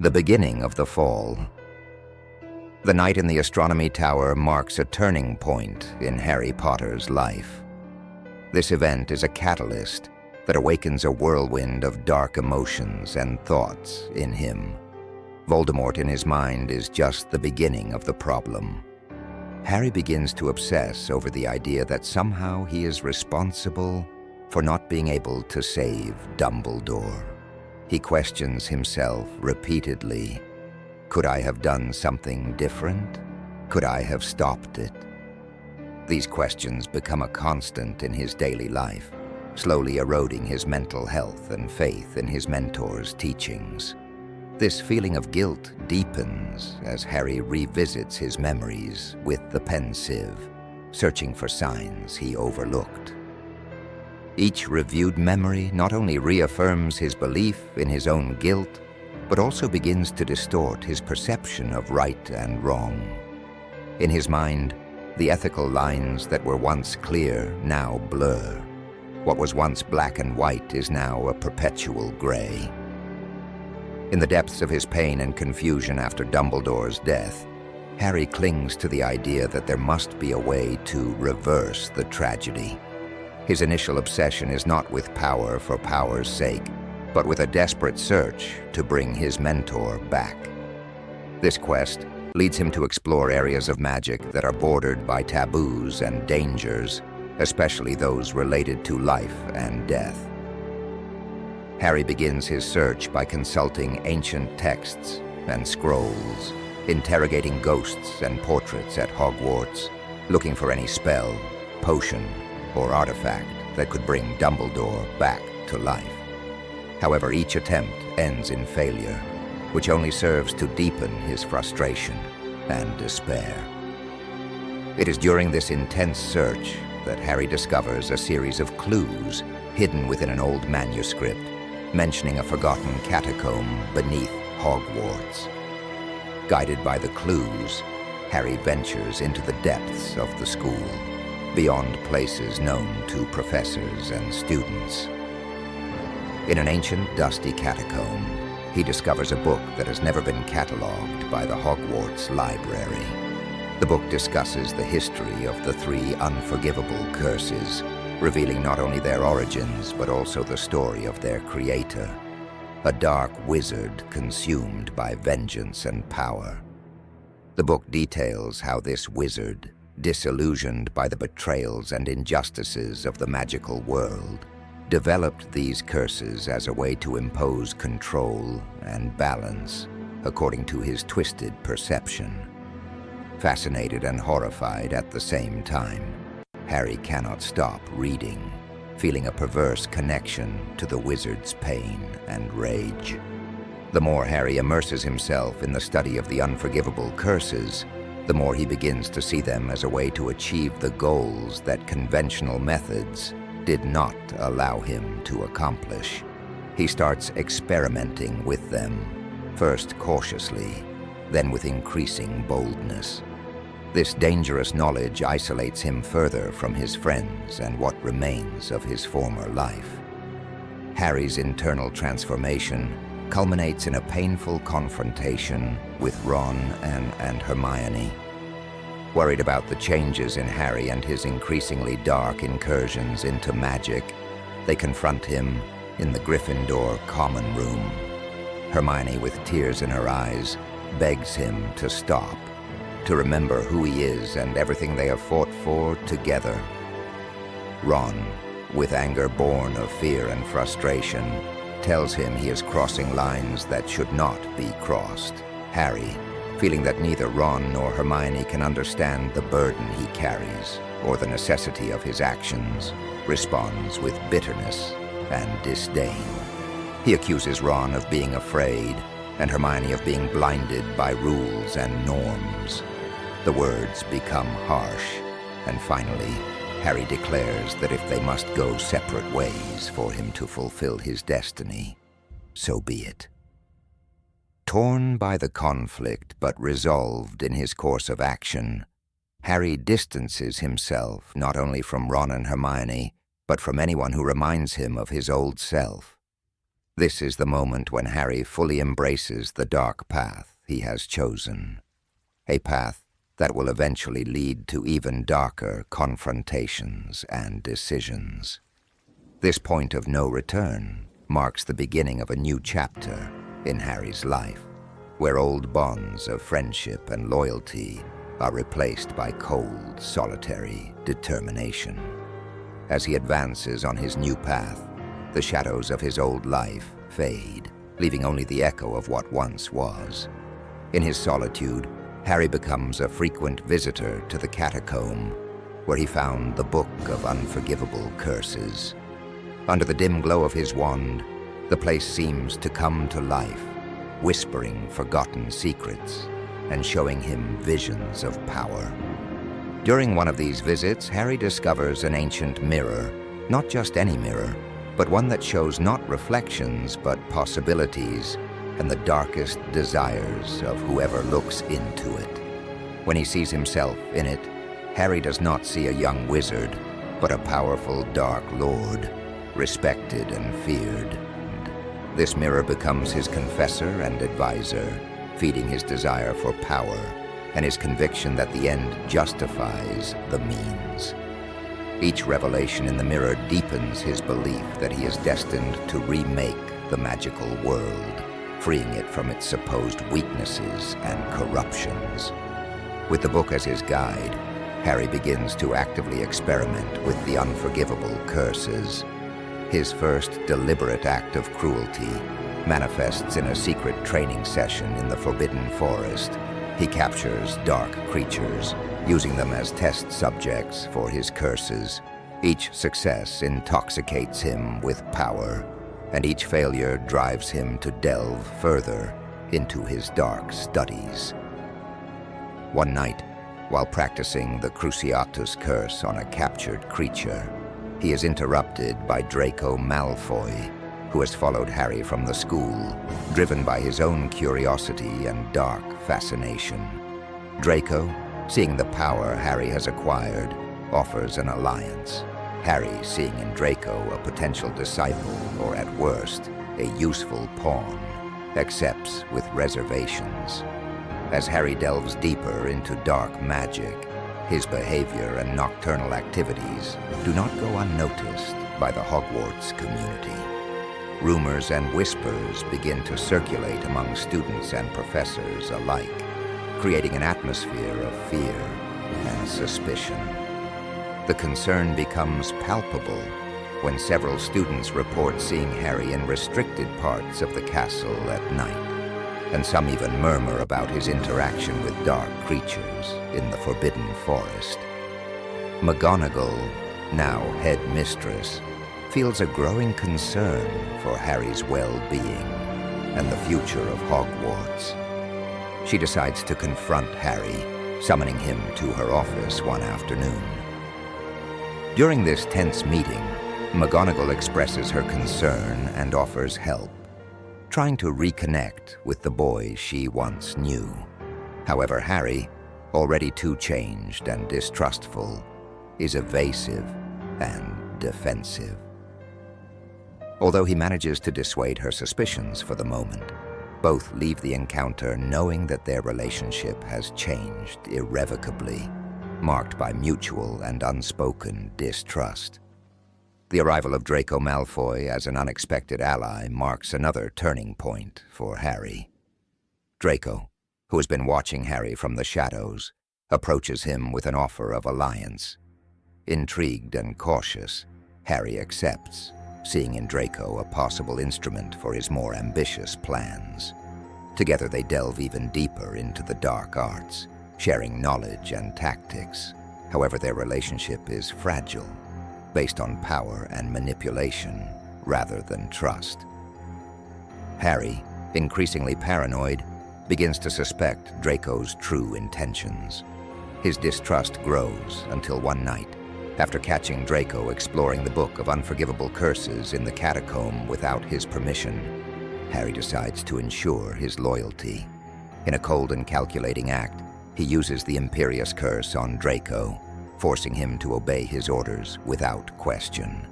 The beginning of the fall. The night in the astronomy tower marks a turning point in Harry Potter's life. This event is a catalyst that awakens a whirlwind of dark emotions and thoughts in him. Voldemort in his mind is just the beginning of the problem. Harry begins to obsess over the idea that somehow he is responsible for not being able to save Dumbledore. He questions himself repeatedly. Could I have done something different? Could I have stopped it? These questions become a constant in his daily life, slowly eroding his mental health and faith in his mentor's teachings. This feeling of guilt deepens as Harry revisits his memories with the pensieve, searching for signs he overlooked. Each reviewed memory not only reaffirms his belief in his own guilt, but also begins to distort his perception of right and wrong. In his mind, the ethical lines that were once clear now blur. What was once black and white is now a perpetual gray. In the depths of his pain and confusion after Dumbledore's death, Harry clings to the idea that there must be a way to reverse the tragedy. His initial obsession is not with power for power's sake, but with a desperate search to bring his mentor back. This quest leads him to explore areas of magic that are bordered by taboos and dangers, especially those related to life and death. Harry begins his search by consulting ancient texts and scrolls, interrogating ghosts and portraits at Hogwarts, looking for any spell, potion, or artifact that could bring Dumbledore back to life. However, each attempt ends in failure, which only serves to deepen his frustration and despair. It is during this intense search that Harry discovers a series of clues hidden within an old manuscript, mentioning a forgotten catacomb beneath Hogwarts. Guided by the clues, Harry ventures into the depths of the school, beyond places known to professors and students. In an ancient, dusty catacomb, he discovers a book that has never been catalogued by the Hogwarts library. The book discusses the history of the 3 unforgivable curses, revealing not only their origins, but also the story of their creator, a dark wizard consumed by vengeance and power. The book details how this wizard, disillusioned by the betrayals and injustices of the magical world, developed these curses as a way to impose control and balance according to his twisted perception. Fascinated and horrified at the same time, Harry cannot stop reading, feeling a perverse connection to the wizard's pain and rage. The more Harry immerses himself in the study of the unforgivable curses, the more he begins to see them as a way to achieve the goals that conventional methods did not allow him to accomplish. He starts experimenting with them, first cautiously, then with increasing boldness. This dangerous knowledge isolates him further from his friends and what remains of his former life. Harry's internal transformation culminates in a painful confrontation with Ron and Hermione. Worried about the changes in Harry and his increasingly dark incursions into magic, they confront him in the Gryffindor common room. Hermione, with tears in her eyes, begs him to stop, to remember who he is and everything they have fought for together. Ron, with anger born of fear and frustration, tells him he is crossing lines that should not be crossed. Harry, feeling that neither Ron nor Hermione can understand the burden he carries or the necessity of his actions, responds with bitterness and disdain. He accuses Ron of being afraid and Hermione of being blinded by rules and norms. The words become harsh, and finally, Harry declares that if they must go separate ways for him to fulfill his destiny, so be it. Torn by the conflict but resolved in his course of action, Harry distances himself not only from Ron and Hermione, but from anyone who reminds him of his old self. This is the moment when Harry fully embraces the dark path he has chosen, a path that will eventually lead to even darker confrontations and decisions. This point of no return marks the beginning of a new chapter in Harry's life, where old bonds of friendship and loyalty are replaced by cold, solitary determination. As he advances on his new path, the shadows of his old life fade, leaving only the echo of what once was. In his solitude, Harry becomes a frequent visitor to the catacomb, where he found the Book of Unforgivable Curses. Under the dim glow of his wand, the place seems to come to life, whispering forgotten secrets and showing him visions of power. During one of these visits, Harry discovers an ancient mirror, not just any mirror, but one that shows not reflections but possibilities and the darkest desires of whoever looks into it. When he sees himself in it, Harry does not see a young wizard, but a powerful dark lord, respected and feared. This mirror becomes his confessor and advisor, feeding his desire for power and his conviction that the end justifies the means. Each revelation in the mirror deepens his belief that he is destined to remake the magical world, freeing it from its supposed weaknesses and corruptions. With the book as his guide, Harry begins to actively experiment with the unforgivable curses. His first deliberate act of cruelty manifests in a secret training session in the Forbidden Forest. He captures dark creatures, using them as test subjects for his curses. Each success intoxicates him with power, and each failure drives him to delve further into his dark studies. One night, while practicing the Cruciatus curse on a captured creature, he is interrupted by Draco Malfoy, who has followed Harry from the school, driven by his own curiosity and dark fascination. Draco, seeing the power Harry has acquired, offers an alliance. Harry, seeing in Draco a potential disciple, or at worst, a useful pawn, accepts with reservations. As Harry delves deeper into dark magic, his behavior and nocturnal activities do not go unnoticed by the Hogwarts community. Rumors and whispers begin to circulate among students and professors alike, creating an atmosphere of fear and suspicion. The concern becomes palpable when several students report seeing Harry in restricted parts of the castle at night, and some even murmur about his interaction with dark creatures in the Forbidden Forest. McGonagall, now head mistress, feels a growing concern for Harry's well-being and the future of Hogwarts. She decides to confront Harry, summoning him to her office one afternoon. During this tense meeting, McGonagall expresses her concern and offers help, trying to reconnect with the boy she once knew. However, Harry, already too changed and distrustful, is evasive and defensive. Although he manages to dissuade her suspicions for the moment, both leave the encounter knowing that their relationship has changed irrevocably, marked by mutual and unspoken distrust. The arrival of Draco Malfoy as an unexpected ally marks another turning point for Harry. Draco, who has been watching Harry from the shadows, approaches him with an offer of alliance. Intrigued and cautious, Harry accepts, seeing in Draco a possible instrument for his more ambitious plans. Together they delve even deeper into the dark arts, sharing knowledge and tactics. However, their relationship is fragile, based on power and manipulation rather than trust. Harry, increasingly paranoid, begins to suspect Draco's true intentions. His distrust grows until one night, after catching Draco exploring the Book of Unforgivable Curses in the catacomb without his permission, Harry decides to ensure his loyalty. In a cold and calculating act, he uses the Imperious Curse on Draco, forcing him to obey his orders without question.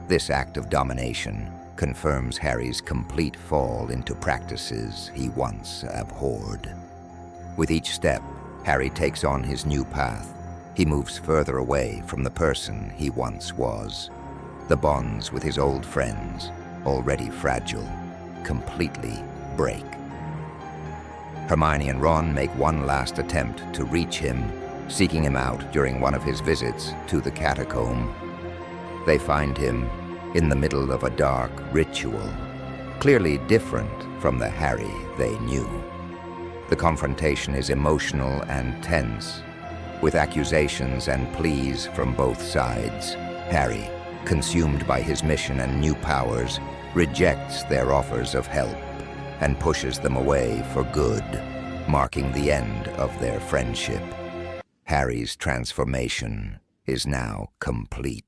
This act of domination, confirms Harry's complete fall into practices he once abhorred. With each step, Harry takes on his new path. He moves further away from the person he once was. The bonds with his old friends, already fragile, completely break. Hermione and Ron make one last attempt to reach him, seeking him out during one of his visits to the catacomb. They find him in the middle of a dark ritual, clearly different from the Harry they knew. The confrontation is emotional and tense, with accusations and pleas from both sides. Harry, consumed by his mission and new powers, rejects their offers of help and pushes them away for good, marking the end of their friendship. Harry's transformation is now complete.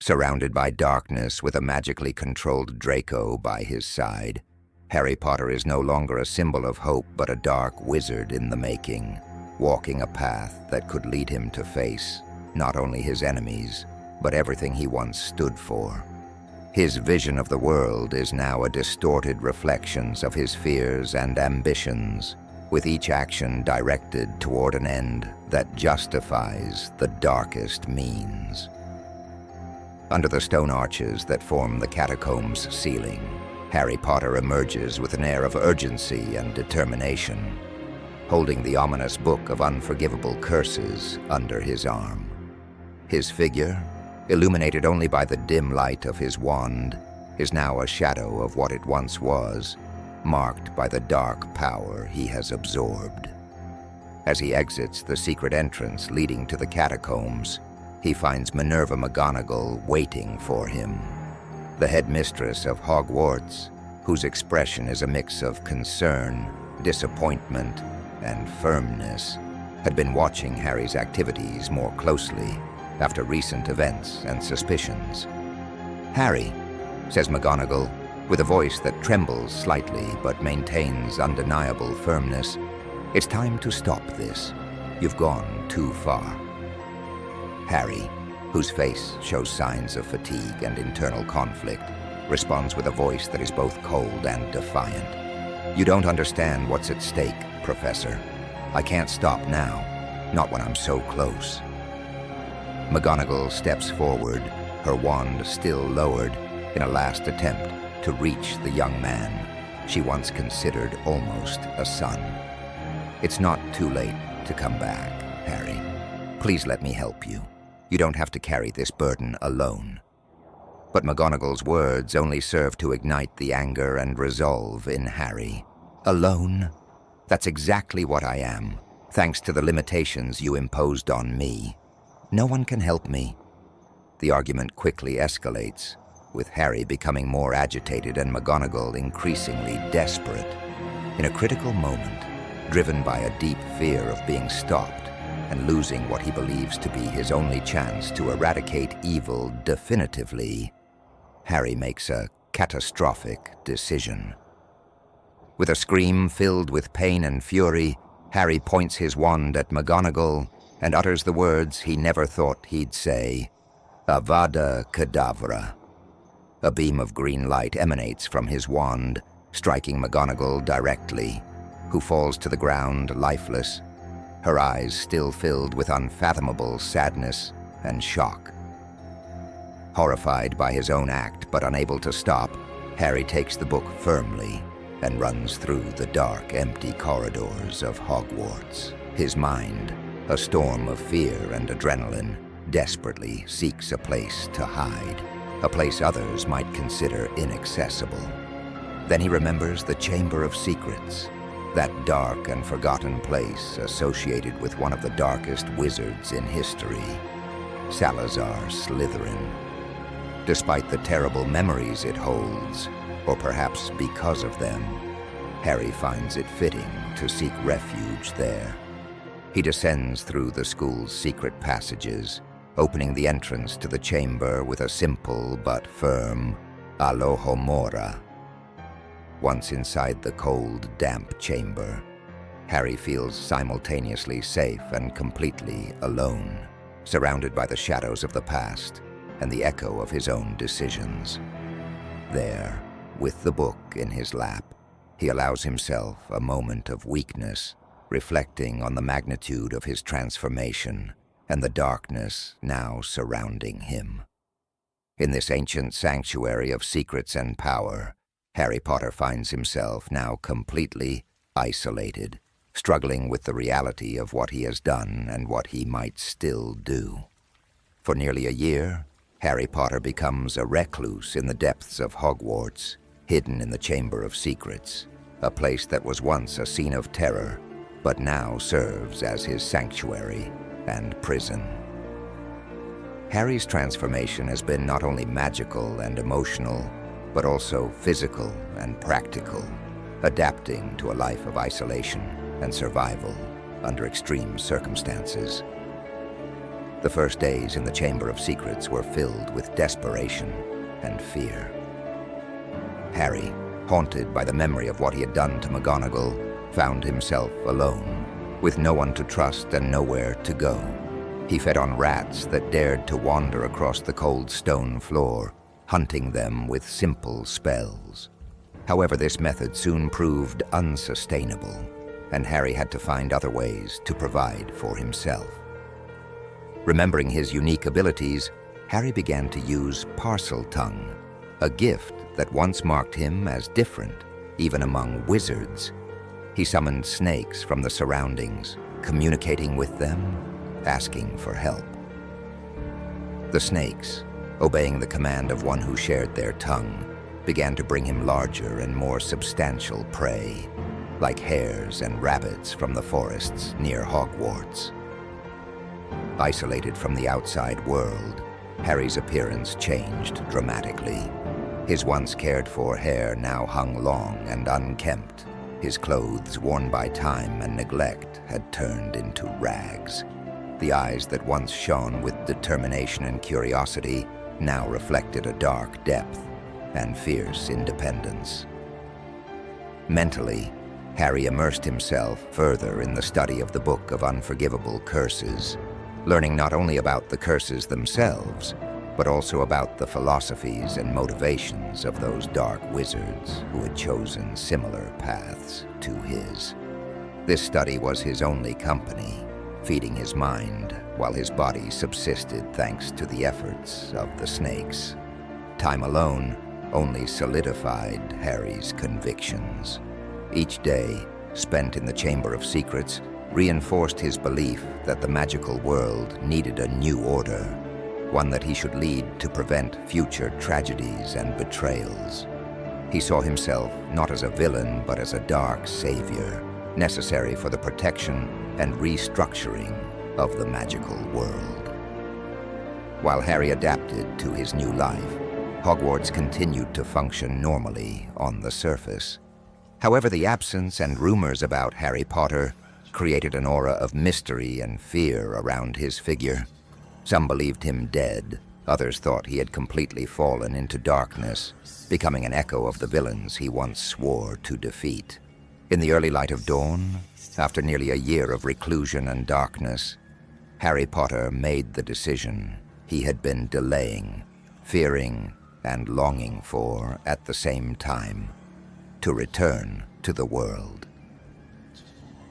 Surrounded by darkness with a magically controlled Draco by his side, Harry Potter is no longer a symbol of hope but a dark wizard in the making, walking a path that could lead him to face not only his enemies, but everything he once stood for. His vision of the world is now a distorted reflection of his fears and ambitions, with each action directed toward an end that justifies the darkest means. Under the stone arches that form the catacomb's ceiling, Harry Potter emerges with an air of urgency and determination, holding the ominous book of unforgivable curses under his arm. His figure, illuminated only by the dim light of his wand, is now a shadow of what it once was, marked by the dark power he has absorbed. As he exits the secret entrance leading to the catacombs, he finds Minerva McGonagall waiting for him. The headmistress of Hogwarts, whose expression is a mix of concern, disappointment, and firmness, had been watching Harry's activities more closely after recent events and suspicions. "Harry," says McGonagall, with a voice that trembles slightly but maintains undeniable firmness, "it's time to stop this. You've gone too far." Harry, whose face shows signs of fatigue and internal conflict, responds with a voice that is both cold and defiant. "You don't understand what's at stake, Professor. I can't stop now, not when I'm so close." McGonagall steps forward, her wand still lowered, in a last attempt to reach the young man she once considered almost a son. "It's not too late to come back, Harry. Please let me help you. You don't have to carry this burden alone." But McGonagall's words only serve to ignite the anger and resolve in Harry. "Alone? That's exactly what I am, thanks to the limitations you imposed on me. No one can help me." The argument quickly escalates, with Harry becoming more agitated and McGonagall increasingly desperate. In a critical moment, driven by a deep fear of being stopped and losing what he believes to be his only chance to eradicate evil definitively, Harry makes a catastrophic decision. With a scream filled with pain and fury, Harry points his wand at McGonagall and utters the words he never thought he'd say, "Avada Kedavra." A beam of green light emanates from his wand, striking McGonagall directly, who falls to the ground lifeless, her eyes still filled with unfathomable sadness and shock. Horrified by his own act but unable to stop, Harry takes the book firmly and runs through the dark, empty corridors of Hogwarts. His mind, a storm of fear and adrenaline, desperately seeks a place to hide, a place others might consider inaccessible. Then he remembers the Chamber of Secrets, that dark and forgotten place associated with one of the darkest wizards in history, Salazar Slytherin. Despite the terrible memories it holds, or perhaps because of them, Harry finds it fitting to seek refuge there. He descends through the school's secret passages, opening the entrance to the chamber with a simple but firm "Alohomora." Once inside the cold, damp chamber, Harry feels simultaneously safe and completely alone, surrounded by the shadows of the past and the echo of his own decisions. There, with the book in his lap, he allows himself a moment of weakness, reflecting on the magnitude of his transformation and the darkness now surrounding him. In this ancient sanctuary of secrets and power, Harry Potter finds himself now completely isolated, struggling with the reality of what he has done and what he might still do. For nearly a year, Harry Potter becomes a recluse in the depths of Hogwarts, hidden in the Chamber of Secrets, a place that was once a scene of terror, but now serves as his sanctuary and prison. Harry's transformation has been not only magical and emotional, but also physical and practical, adapting to a life of isolation and survival under extreme circumstances. The first days in the Chamber of Secrets were filled with desperation and fear. Harry, haunted by the memory of what he had done to McGonagall, found himself alone, with no one to trust and nowhere to go. He fed on rats that dared to wander across the cold stone floor, hunting them with simple spells. However, this method soon proved unsustainable, and Harry had to find other ways to provide for himself. Remembering his unique abilities, Harry began to use Parseltongue, a gift that once marked him as different, even among wizards. He summoned snakes from the surroundings, communicating with them, asking for help. The snakes, obeying the command of one who shared their tongue, began to bring him larger and more substantial prey, like hares and rabbits from the forests near Hogwarts. Isolated from the outside world, Harry's appearance changed dramatically. His once cared-for hair now hung long and unkempt. His clothes, worn by time and neglect, had turned into rags. The eyes that once shone with determination and curiosity now reflected a dark depth and fierce independence. Mentally, Harry immersed himself further in the study of the Book of Unforgivable Curses, learning not only about the curses themselves, but also about the philosophies and motivations of those dark wizards who had chosen similar paths to his. This study was his only company, feeding his mind while his body subsisted thanks to the efforts of the snakes. Time alone only solidified Harry's convictions. Each day, spent in the Chamber of Secrets, reinforced his belief that the magical world needed a new order, one that he should lead to prevent future tragedies and betrayals. He saw himself not as a villain, but as a dark savior, necessary for the protection and restructuring of the magical world. While Harry adapted to his new life, Hogwarts continued to function normally on the surface. However, the absence and rumors about Harry Potter created an aura of mystery and fear around his figure. Some believed him dead, others thought he had completely fallen into darkness, becoming an echo of the villains he once swore to defeat. In the early light of dawn, after nearly a year of reclusion and darkness, Harry Potter made the decision he had been delaying, fearing, and longing for at the same time: to return to the world.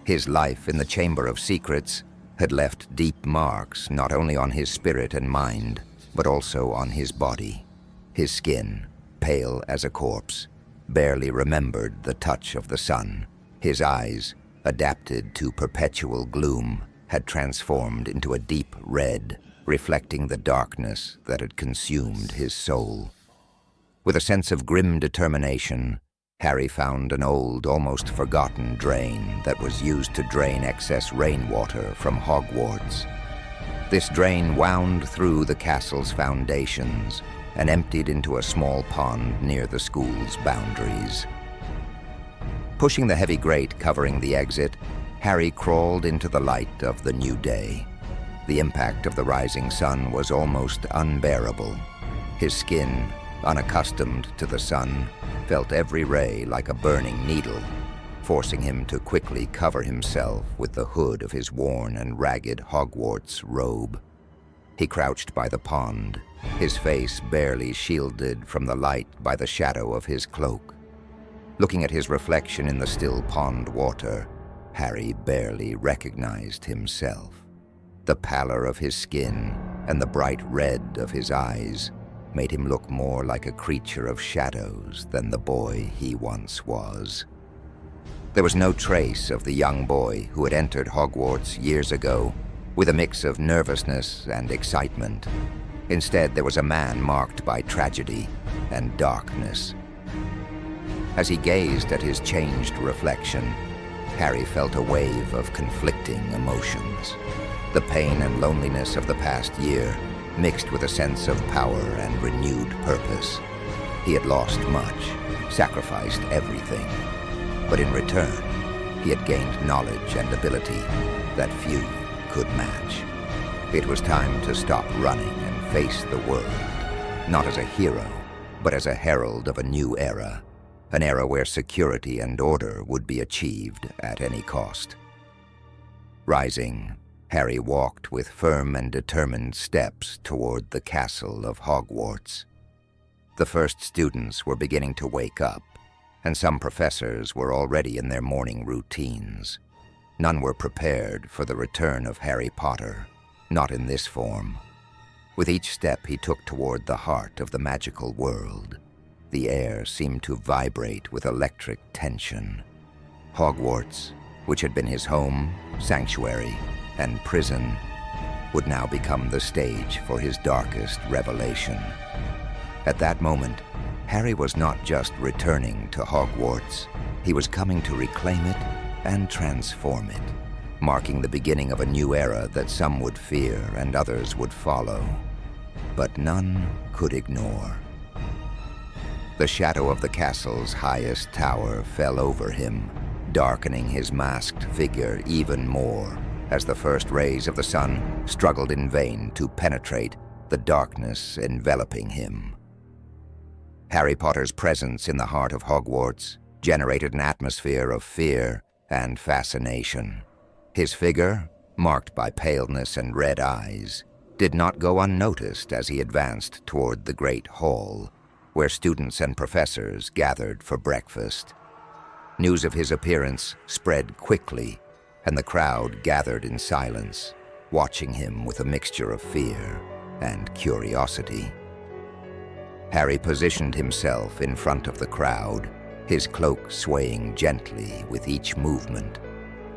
His life in the Chamber of Secrets had left deep marks not only on his spirit and mind, but also on his body. His skin, pale as a corpse, barely remembered the touch of the sun. His eyes, adapted to perpetual gloom, had transformed into a deep red, reflecting the darkness that had consumed his soul. With a sense of grim determination, Harry found an old, almost forgotten drain that was used to drain excess rainwater from Hogwarts. This drain wound through the castle's foundations and emptied into a small pond near the school's boundaries. Pushing the heavy grate covering the exit, Harry crawled into the light of the new day. The impact of the rising sun was almost unbearable. His skin, unaccustomed to the sun, felt every ray like a burning needle, forcing him to quickly cover himself with the hood of his worn and ragged Hogwarts robe. He crouched by the pond, his face barely shielded from the light by the shadow of his cloak. Looking at his reflection in the still pond water, Harry barely recognized himself. The pallor of his skin and the bright red of his eyes made him look more like a creature of shadows than the boy he once was. There was no trace of the young boy who had entered Hogwarts years ago with a mix of nervousness and excitement. Instead, there was a man marked by tragedy and darkness. As he gazed at his changed reflection, Harry felt a wave of conflicting emotions. The pain and loneliness of the past year mixed with a sense of power and renewed purpose. He had lost much, sacrificed everything, but in return, he had gained knowledge and ability that few could match. It was time to stop running and face the world, not as a hero, but as a herald of a new era, an era where security and order would be achieved at any cost. Rising, Harry walked with firm and determined steps toward the castle of Hogwarts. The first students were beginning to wake up, and some professors were already in their morning routines. None were prepared for the return of Harry Potter, not in this form. With each step he took toward the heart of the magical world, the air seemed to vibrate with electric tension. Hogwarts, which had been his home, sanctuary, and prison, would now become the stage for his darkest revelation. At that moment, Harry was not just returning to Hogwarts, he was coming to reclaim it and transform it, marking the beginning of a new era that some would fear and others would follow, but none could ignore. The shadow of the castle's highest tower fell over him, darkening his masked figure even more as the first rays of the sun struggled in vain to penetrate the darkness enveloping him. Harry Potter's presence in the heart of Hogwarts generated an atmosphere of fear and fascination. His figure, marked by paleness and red eyes, did not go unnoticed as he advanced toward the great hall, where students and professors gathered for breakfast. News of his appearance spread quickly, and the crowd gathered in silence, watching him with a mixture of fear and curiosity. Harry positioned himself in front of the crowd, his cloak swaying gently with each movement.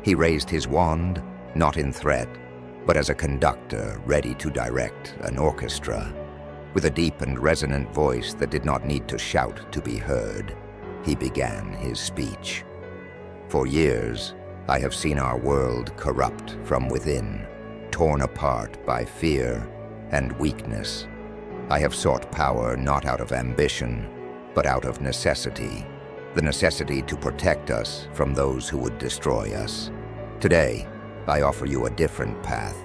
He raised his wand, not in threat, but as a conductor ready to direct an orchestra. With a deep and resonant voice that did not need to shout to be heard, he began his speech. For years, I have seen our world corrupt from within, torn apart by fear and weakness. I have sought power not out of ambition, but out of necessity, the necessity to protect us from those who would destroy us. Today, I offer you a different path,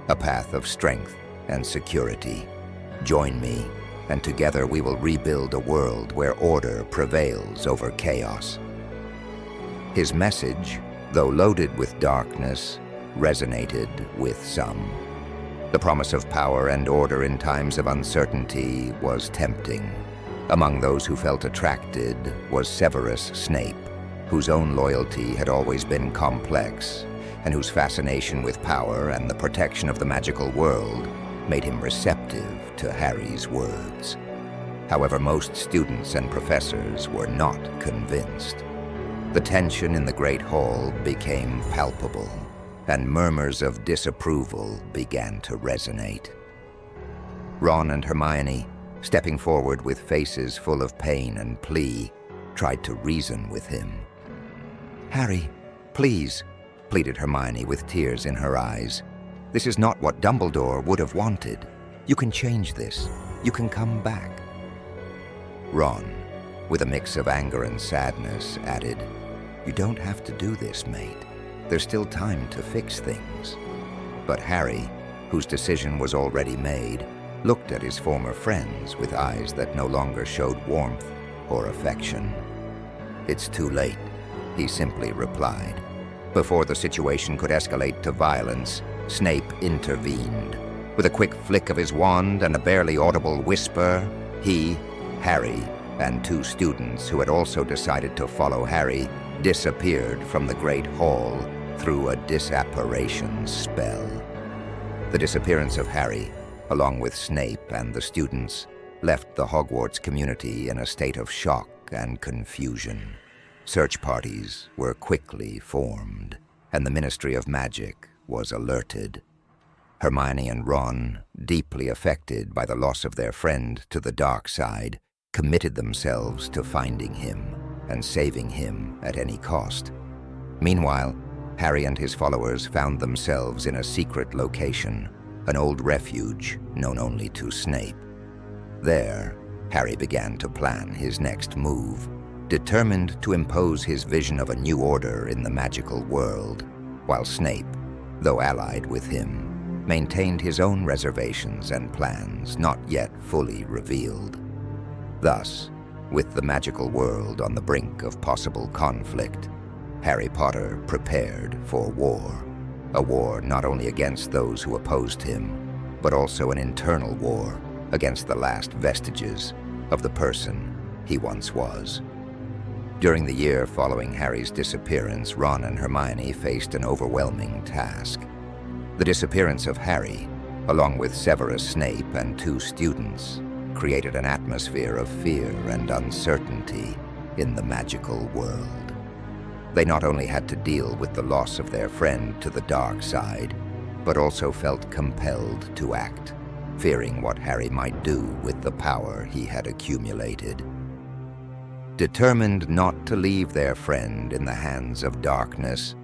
a path of strength and security. Join me, and together we will rebuild a world where order prevails over chaos. His message, though loaded with darkness, resonated with some. The promise of power and order in times of uncertainty was tempting. Among those who felt attracted was Severus Snape, whose own loyalty had always been complex, and whose fascination with power and the protection of the magical world made him receptive to Harry's words. However, most students and professors were not convinced. The tension in the Great Hall became palpable, and murmurs of disapproval began to resonate. Ron and Hermione, stepping forward with faces full of pain and plea, tried to reason with him. "Harry, please," pleaded Hermione with tears in her eyes. "This is not what Dumbledore would have wanted. You can change this. You can come back." Ron, with a mix of anger and sadness, added, "You don't have to do this, mate. There's still time to fix things." But Harry, whose decision was already made, looked at his former friends with eyes that no longer showed warmth or affection. "It's too late," he simply replied. Before the situation could escalate to violence, Snape intervened. With a quick flick of his wand and a barely audible whisper, he, Harry, and 2 students who had also decided to follow Harry disappeared from the Great Hall through a disapparition spell. The disappearance of Harry, along with Snape and the students, left the Hogwarts community in a state of shock and confusion. Search parties were quickly formed, and the Ministry of Magic was alerted. Hermione and Ron, deeply affected by the loss of their friend to the dark side, committed themselves to finding him and saving him at any cost. Meanwhile, Harry and his followers found themselves in a secret location, an old refuge known only to Snape. There, Harry began to plan his next move, determined to impose his vision of a new order in the magical world, while Snape, though allied with him, maintained his own reservations and plans not yet fully revealed. Thus, with the magical world on the brink of possible conflict, Harry Potter prepared for war. A war not only against those who opposed him, but also an internal war against the last vestiges of the person he once was. During the year following Harry's disappearance, Ron and Hermione faced an overwhelming task. The disappearance of Harry, along with Severus Snape and 2 students, created an atmosphere of fear and uncertainty in the magical world. They not only had to deal with the loss of their friend to the dark side, but also felt compelled to act, fearing what Harry might do with the power he had accumulated. Determined not to leave their friend in the hands of darkness,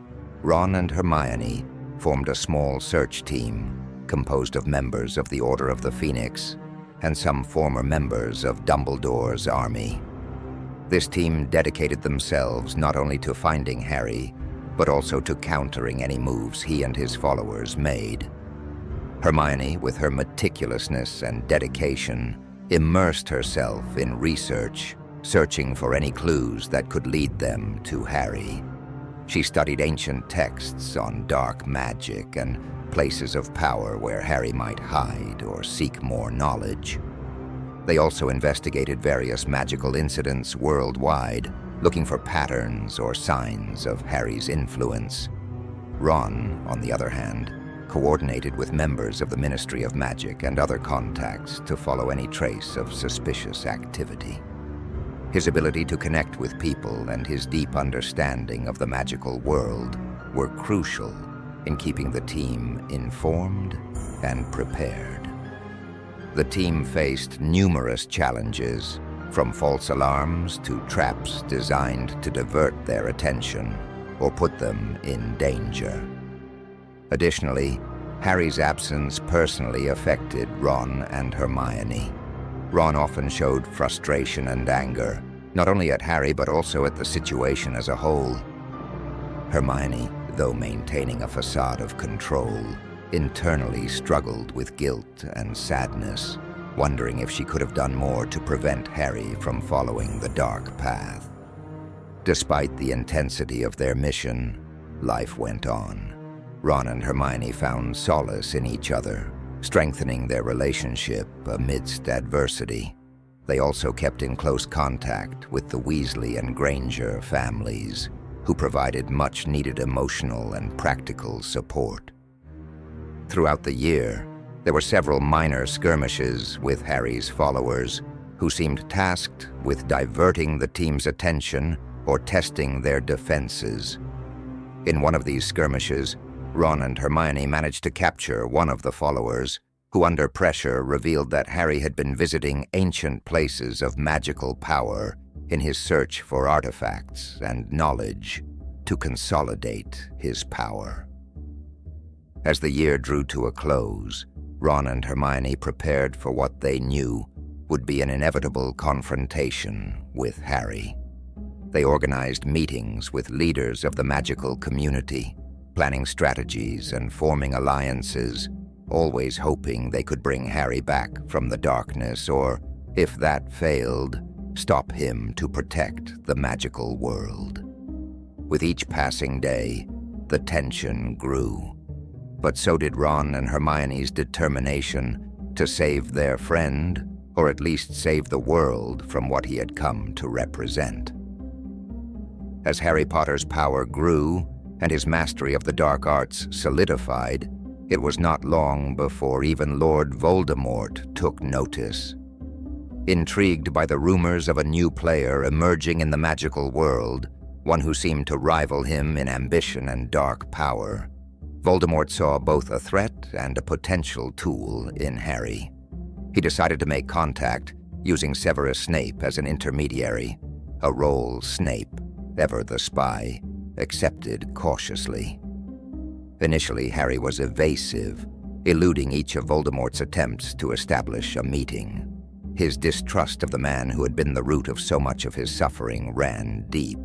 Ron and Hermione formed a small search team composed of members of the Order of the Phoenix and some former members of Dumbledore's army. This team dedicated themselves not only to finding Harry, but also to countering any moves he and his followers made. Hermione, with her meticulousness and dedication, immersed herself in research, searching for any clues that could lead them to Harry. She studied ancient texts on dark magic and places of power where Harry might hide or seek more knowledge. They also investigated various magical incidents worldwide, looking for patterns or signs of Harry's influence. Ron, on the other hand, coordinated with members of the Ministry of Magic and other contacts to follow any trace of suspicious activity. His ability to connect with people and his deep understanding of the magical world were crucial in keeping the team informed and prepared. The team faced numerous challenges, from false alarms to traps designed to divert their attention or put them in danger. Additionally, Harry's absence personally affected Ron and Hermione. Ron often showed frustration and anger, not only at Harry but also at the situation as a whole. Hermione, though maintaining a facade of control, internally struggled with guilt and sadness, wondering if she could have done more to prevent Harry from following the dark path. Despite the intensity of their mission, life went on. Ron and Hermione found solace in each other, strengthening their relationship amidst adversity. They also kept in close contact with the Weasley and Granger families, who provided much-needed emotional and practical support. Throughout the year, there were several minor skirmishes with Harry's followers, who seemed tasked with diverting the team's attention or testing their defenses. In one of these skirmishes, Ron and Hermione managed to capture one of the followers, who under pressure revealed that Harry had been visiting ancient places of magical power in his search for artifacts and knowledge to consolidate his power. As the year drew to a close, Ron and Hermione prepared for what they knew would be an inevitable confrontation with Harry. They organized meetings with leaders of the magical community, planning strategies and forming alliances, always hoping they could bring Harry back from the darkness or, if that failed, stop him to protect the magical world. With each passing day, the tension grew. but so did Ron and Hermione's determination to save their friend, or at least save the world from what he had come to represent. As Harry Potter's power grew and his mastery of the dark arts solidified, it was not long before even Lord Voldemort took notice. Intrigued by the rumors of a new player emerging in the magical world, one who seemed to rival him in ambition and dark power, Voldemort saw both a threat and a potential tool in Harry. He decided to make contact, using Severus Snape as an intermediary, a role Snape, ever the spy, accepted cautiously. Initially, Harry was evasive, eluding each of Voldemort's attempts to establish a meeting. His distrust of the man who had been the root of so much of his suffering ran deep,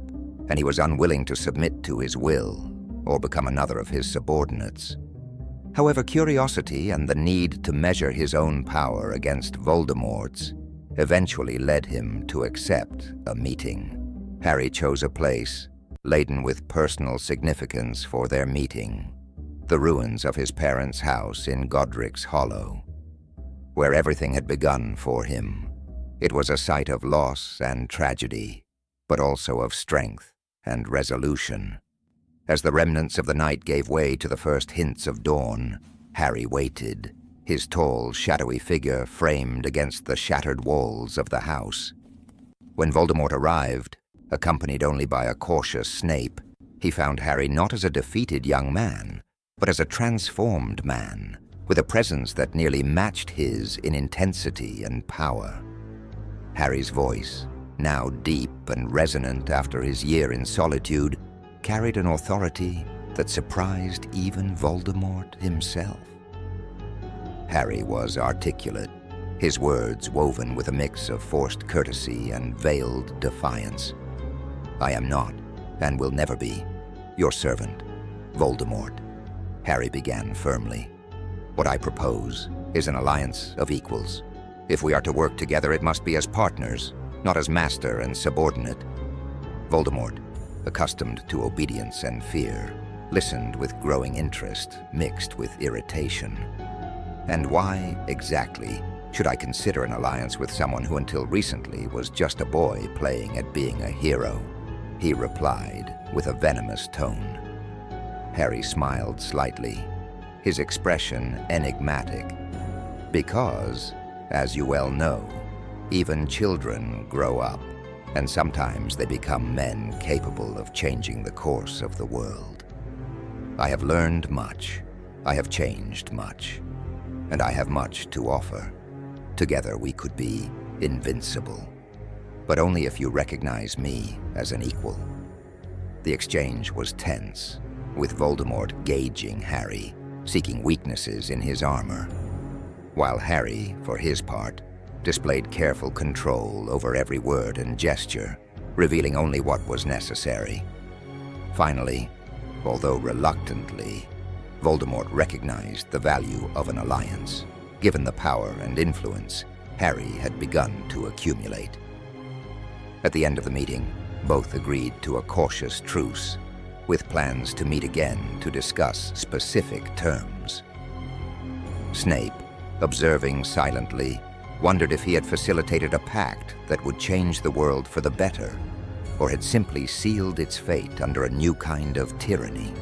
and he was unwilling to submit to his will or become another of his subordinates. However, curiosity and the need to measure his own power against Voldemort's eventually led him to accept a meeting. Harry chose a place laden with personal significance for their meeting, the ruins of his parents' house in Godric's Hollow, where everything had begun for him. It was a site of loss and tragedy, but also of strength and resolution. As the remnants of the night gave way to the first hints of dawn, Harry waited, his tall, shadowy figure framed against the shattered walls of the house. When Voldemort arrived, accompanied only by a cautious Snape, he found Harry not as a defeated young man, but as a transformed man, with a presence that nearly matched his in intensity and power. Harry's voice, now deep and resonant after his year in solitude, carried an authority that surprised even Voldemort himself. Harry was articulate, his words woven with a mix of forced courtesy and veiled defiance. "I am not, and will never be, your servant, Voldemort," Harry began firmly. "What I propose is an alliance of equals. If we are to work together, it must be as partners, not as master and subordinate." Voldemort, accustomed to obedience and fear, listened with growing interest mixed with irritation. "And why, exactly, should I consider an alliance with someone who until recently was just a boy playing at being a hero?" he replied with a venomous tone. Harry smiled slightly, his expression enigmatic. "Because, as you well know, even children grow up, and sometimes they become men capable of changing the course of the world. I have learned much, I have changed much, and I have much to offer. Together we could be invincible, but only if you recognize me as an equal." The exchange was tense, with Voldemort gauging Harry, seeking weaknesses in his armor, while Harry, for his part, displayed careful control over every word and gesture, revealing only what was necessary. Finally, although reluctantly, Voldemort recognized the value of an alliance, given the power and influence Harry had begun to accumulate. At the end of the meeting, both agreed to a cautious truce, with plans to meet again to discuss specific terms. Snape, observing silently, wondered if he had facilitated a pact that would change the world for the better, or had simply sealed its fate under a new kind of tyranny.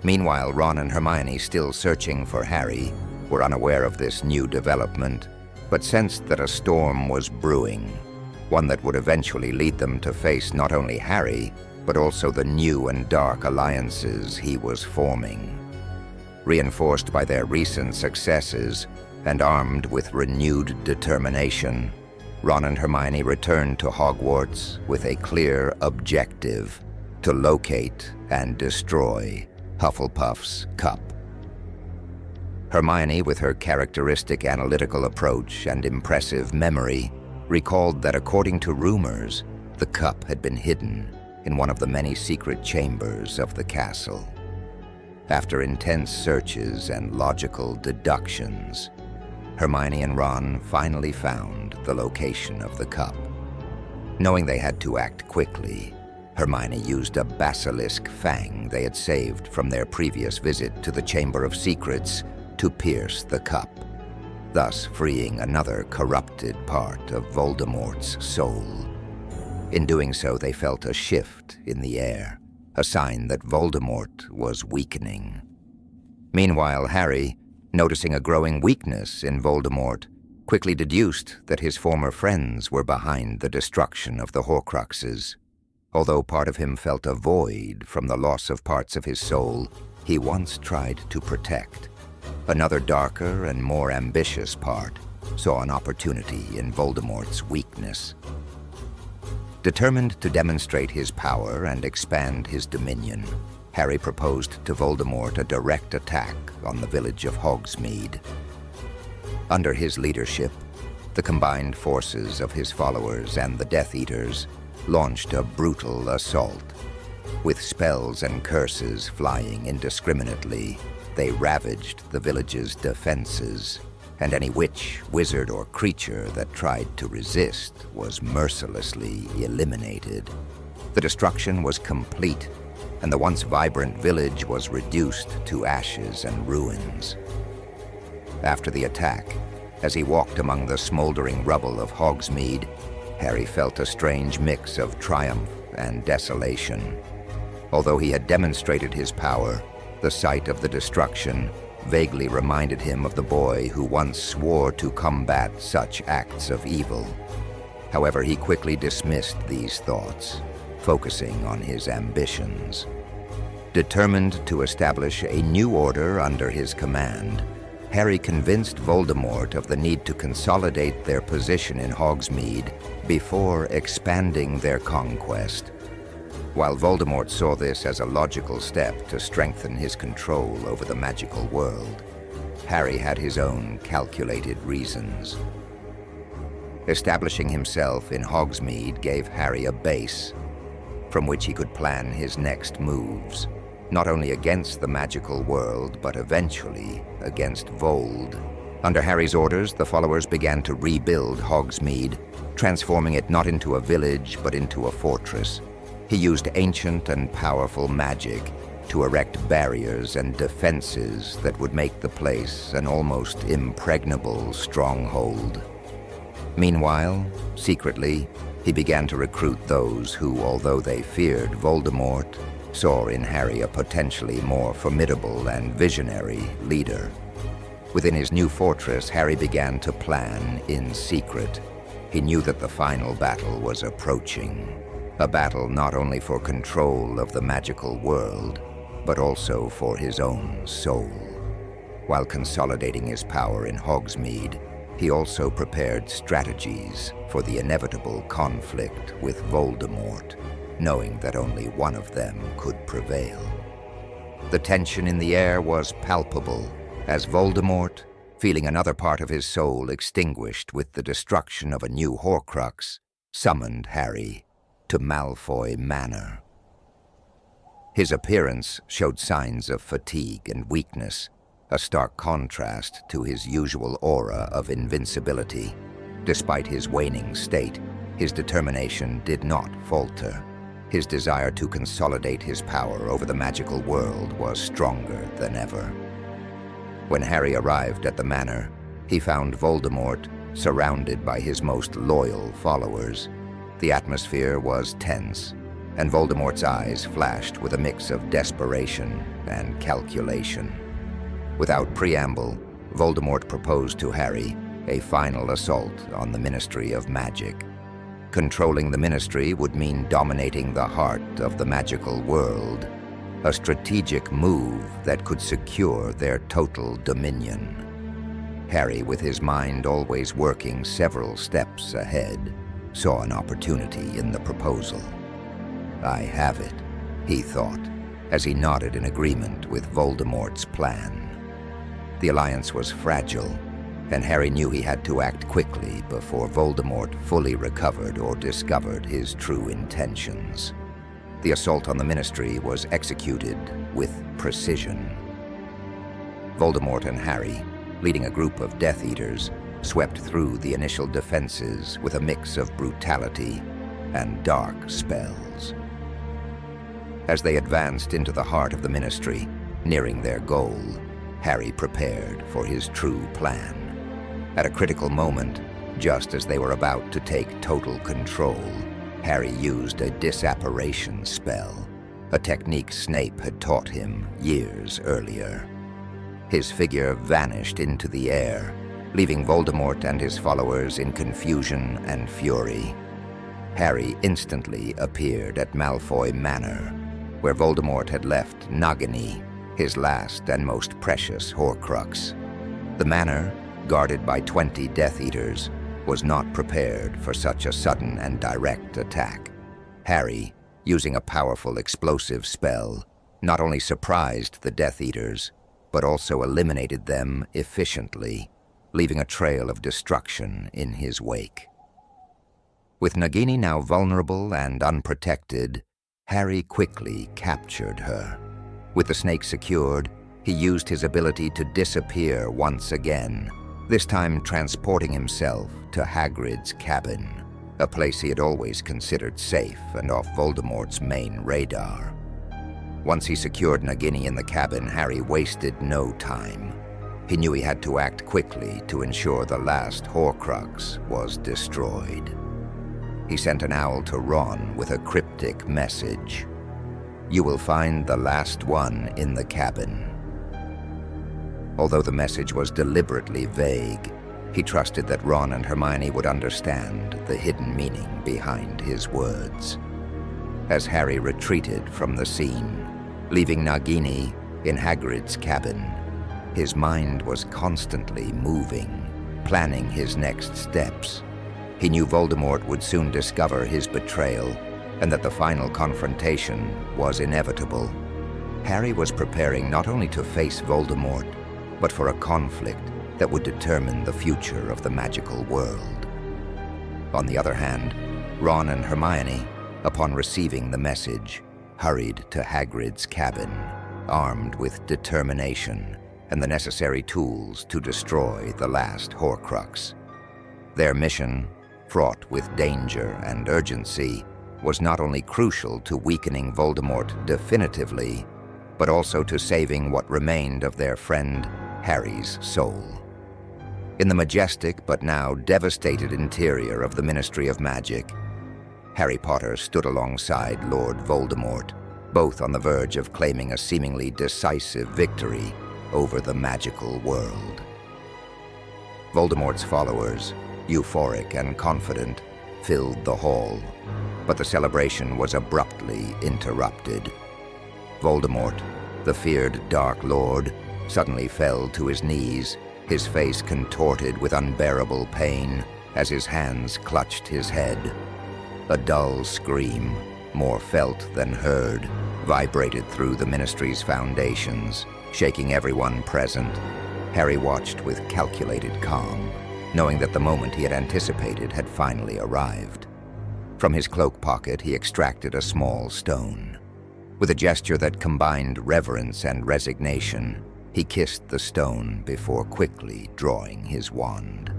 Meanwhile, Ron and Hermione, still searching for Harry, were unaware of this new development, but sensed that a storm was brewing, one that would eventually lead them to face not only Harry, but also the new and dark alliances he was forming. Reinforced by their recent successes, and armed with renewed determination, Ron and Hermione returned to Hogwarts with a clear objective: to locate and destroy Hufflepuff's cup. Hermione, with her characteristic analytical approach and impressive memory, recalled that according to rumors, the cup had been hidden in one of the many secret chambers of the castle. After intense searches and logical deductions, Hermione and Ron finally found the location of the cup. Knowing they had to act quickly, Hermione used a basilisk fang they had saved from their previous visit to the Chamber of Secrets to pierce the cup, thus freeing another corrupted part of Voldemort's soul. In doing so, they felt a shift in the air, a sign that Voldemort was weakening. Meanwhile, Harry, noticing a growing weakness in Voldemort, quickly deduced that his former friends were behind the destruction of the Horcruxes. Although part of him felt a void from the loss of parts of his soul he once tried to protect, another darker and more ambitious part saw an opportunity in Voldemort's weakness. Determined to demonstrate his power and expand his dominion, Harry proposed to Voldemort a direct attack on the village of Hogsmeade. Under his leadership, the combined forces of his followers and the Death Eaters launched a brutal assault. With spells and curses flying indiscriminately, they ravaged the village's defenses, and any witch, wizard, or creature that tried to resist was mercilessly eliminated. The destruction was complete, and the once vibrant village was reduced to ashes and ruins. After the attack, as he walked among the smoldering rubble of Hogsmeade, Harry felt a strange mix of triumph and desolation. Although he had demonstrated his power, the sight of the destruction vaguely reminded him of the boy who once swore to combat such acts of evil. However, he quickly dismissed these thoughts, focusing on his ambitions. Determined to establish a new order under his command, Harry convinced Voldemort of the need to consolidate their position in Hogsmeade before expanding their conquest. While Voldemort saw this as a logical step to strengthen his control over the magical world, Harry had his own calculated reasons. Establishing himself in Hogsmeade gave Harry a base from which he could plan his next moves, not only against the magical world, but eventually against Vold. Under Harry's orders, the followers began to rebuild Hogsmeade, transforming it not into a village, but into a fortress. He used ancient and powerful magic to erect barriers and defenses that would make the place an almost impregnable stronghold. Meanwhile, secretly, he began to recruit those who, although they feared Voldemort, saw in Harry a potentially more formidable and visionary leader. Within his new fortress, Harry began to plan in secret. He knew that the final battle was approaching, a battle not only for control of the magical world, but also for his own soul. While consolidating his power in Hogsmeade, he also prepared strategies for the inevitable conflict with Voldemort, knowing that only one of them could prevail. The tension in the air was palpable as Voldemort, feeling another part of his soul extinguished with the destruction of a new Horcrux, summoned Harry to Malfoy Manor. His appearance showed signs of fatigue and weakness, a stark contrast to his usual aura of invincibility. Despite his waning state, his determination did not falter. His desire to consolidate his power over the magical world was stronger than ever. When Harry arrived at the manor, he found Voldemort surrounded by his most loyal followers. The atmosphere was tense, and Voldemort's eyes flashed with a mix of desperation and calculation. Without preamble, Voldemort proposed to Harry a final assault on the Ministry of Magic. Controlling the Ministry would mean dominating the heart of the magical world, a strategic move that could secure their total dominion. Harry, with his mind always working several steps ahead, saw an opportunity in the proposal. "I have it," he thought, as he nodded in agreement with Voldemort's plan. The alliance was fragile, and Harry knew he had to act quickly before Voldemort fully recovered or discovered his true intentions. The assault on the Ministry was executed with precision. Voldemort and Harry, leading a group of Death Eaters, swept through the initial defenses with a mix of brutality and dark spells. As they advanced into the heart of the Ministry, nearing their goal, Harry prepared for his true plan. At a critical moment, just as they were about to take total control, Harry used a disapparition spell, a technique Snape had taught him years earlier. His figure vanished into the air, leaving Voldemort and his followers in confusion and fury. Harry instantly appeared at Malfoy Manor, where Voldemort had left Nagini, his last and most precious Horcrux. The manor, guarded by 20 Death Eaters, was not prepared for such a sudden and direct attack. Harry, using a powerful explosive spell, not only surprised the Death Eaters, but also eliminated them efficiently, leaving a trail of destruction in his wake. With Nagini now vulnerable and unprotected, Harry quickly captured her. With the snake secured, he used his ability to disappear once again, this time transporting himself to Hagrid's cabin, a place he had always considered safe and off Voldemort's main radar. Once he secured Nagini in the cabin, Harry wasted no time. He knew he had to act quickly to ensure the last Horcrux was destroyed. He sent an owl to Ron with a cryptic message. "You will find the last one in the cabin." Although the message was deliberately vague, he trusted that Ron and Hermione would understand the hidden meaning behind his words. As Harry retreated from the scene, leaving Nagini in Hagrid's cabin, his mind was constantly moving, planning his next steps. He knew Voldemort would soon discover his betrayal, and that the final confrontation was inevitable. Harry was preparing not only to face Voldemort, but for a conflict that would determine the future of the magical world. On the other hand, Ron and Hermione, upon receiving the message, hurried to Hagrid's cabin, armed with determination and the necessary tools to destroy the last Horcrux. Their mission, fraught with danger and urgency, was not only crucial to weakening Voldemort definitively, but also to saving what remained of their friend Harry's soul. In the majestic but now devastated interior of the Ministry of Magic, Harry Potter stood alongside Lord Voldemort, both on the verge of claiming a seemingly decisive victory over the magical world. Voldemort's followers, euphoric and confident, filled the hall, but the celebration was abruptly interrupted. Voldemort, the feared Dark Lord, suddenly fell to his knees, his face contorted with unbearable pain as his hands clutched his head. A dull scream, more felt than heard, vibrated through the Ministry's foundations, shaking everyone present. Harry watched with calculated calm, knowing that the moment he had anticipated had finally arrived. From his cloak pocket, he extracted a small stone. With a gesture that combined reverence and resignation, he kissed the stone before quickly drawing his wand.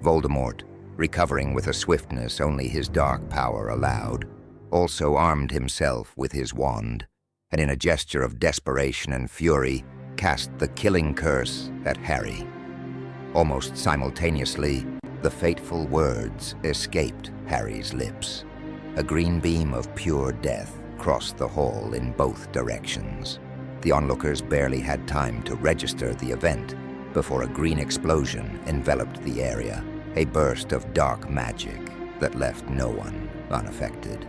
Voldemort, recovering with a swiftness only his dark power allowed, also armed himself with his wand, and in a gesture of desperation and fury, cast the killing curse at Harry. Almost simultaneously, the fateful words escaped Harry's lips. A green beam of pure death crossed the hall in both directions. The onlookers barely had time to register the event before a green explosion enveloped the area, a burst of dark magic that left no one unaffected.